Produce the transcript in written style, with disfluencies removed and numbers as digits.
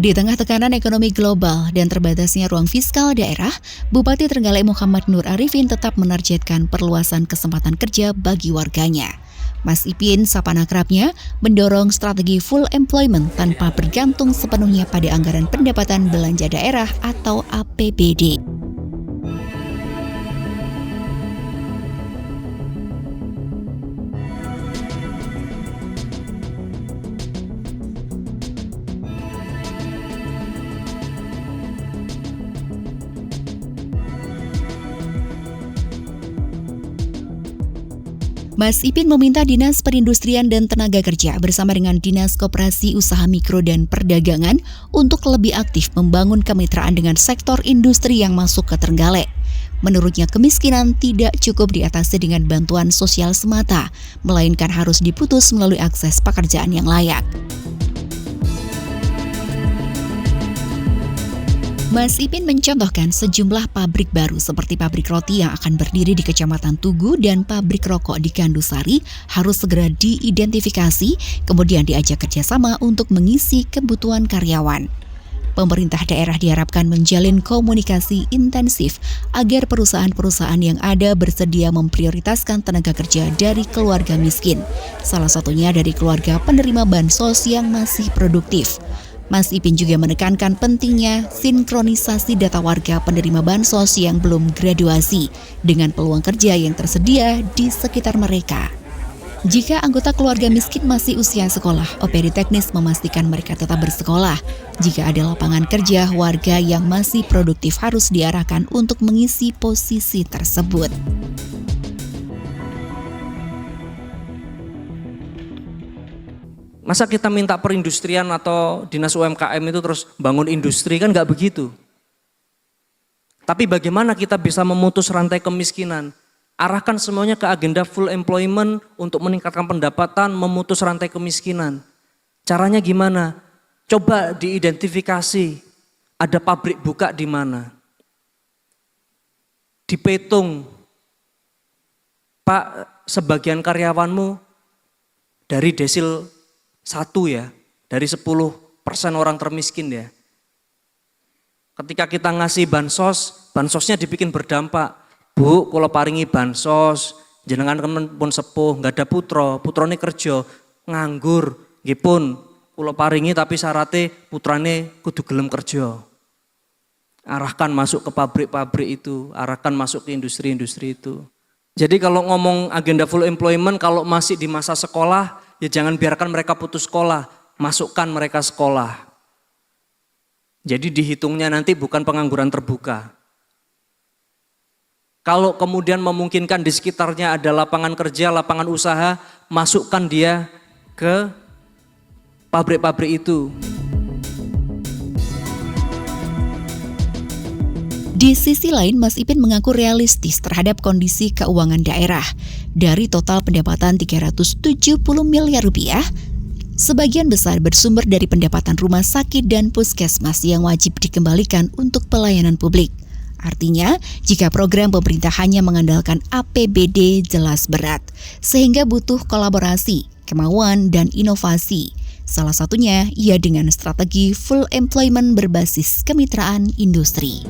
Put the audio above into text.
Di tengah tekanan ekonomi global dan terbatasnya ruang fiskal daerah, Bupati Trenggalek Muhammad Nur Arifin tetap menargetkan perluasan kesempatan kerja bagi warganya. Mas Ipin, sapaan akrabnya, mendorong strategi full employment tanpa bergantung sepenuhnya pada anggaran pendapatan belanja daerah atau APBD. Mas Ipin meminta Dinas Perindustrian dan Tenaga Kerja bersama dengan Dinas Koperasi Usaha Mikro dan Perdagangan untuk lebih aktif membangun kemitraan dengan sektor industri yang masuk ke Trenggalek. Menurutnya, kemiskinan tidak cukup diatasi dengan bantuan sosial semata, melainkan harus diputus melalui akses pekerjaan yang layak. Mas Ipin mencontohkan sejumlah pabrik baru seperti pabrik roti yang akan berdiri di Kecamatan Tugu dan pabrik rokok di Kandusari harus segera diidentifikasi, kemudian diajak kerjasama untuk mengisi kebutuhan karyawan. Pemerintah daerah diharapkan menjalin komunikasi intensif agar perusahaan-perusahaan yang ada bersedia memprioritaskan tenaga kerja dari keluarga miskin, salah satunya dari keluarga penerima bansos yang masih produktif. Mas Ipin juga menekankan pentingnya sinkronisasi data warga penerima bansos yang belum graduasi dengan peluang kerja yang tersedia di sekitar mereka. Jika anggota keluarga miskin masih usia sekolah, OPD teknis memastikan mereka tetap bersekolah. Jika ada lapangan kerja, warga yang masih produktif harus diarahkan untuk mengisi posisi tersebut. Masa kita minta perindustrian atau dinas UMKM itu terus bangun industri, kan nggak begitu. Tapi bagaimana kita bisa memutus rantai kemiskinan? Arahkan semuanya ke agenda full employment untuk meningkatkan pendapatan, memutus rantai kemiskinan. Caranya gimana? Coba diidentifikasi, ada pabrik buka di mana. Dipetung, Pak, sebagian karyawanmu dari desil 1 ya, dari 10% orang termiskin ya. Ketika kita ngasih bansos, bansosnya dibikin berdampak. Bu, kalau paringi bansos, jenengan pun sepuh, nggak ada putrane kerja, nganggur, gipun, kalau paringi tapi syaratnya putrane kudu gelem kerja. Arahkan masuk ke pabrik-pabrik itu, arahkan masuk ke industri-industri itu. Jadi kalau ngomong agenda full employment, kalau masih di masa sekolah, ya jangan biarkan mereka putus sekolah, masukkan mereka sekolah. Jadi dihitungnya nanti bukan pengangguran terbuka. Kalau kemudian memungkinkan di sekitarnya ada lapangan kerja, lapangan usaha, masukkan dia ke pabrik-pabrik itu. Di sisi lain, Mas Ipin mengaku realistis terhadap kondisi keuangan daerah. Dari total pendapatan 370 miliar rupiah, sebagian besar bersumber dari pendapatan rumah sakit dan puskesmas yang wajib dikembalikan untuk pelayanan publik. Artinya, jika program pemerintah hanya mengandalkan APBD jelas berat, sehingga butuh kolaborasi, kemauan, dan inovasi. Salah satunya, ia dengan strategi full employment berbasis kemitraan industri.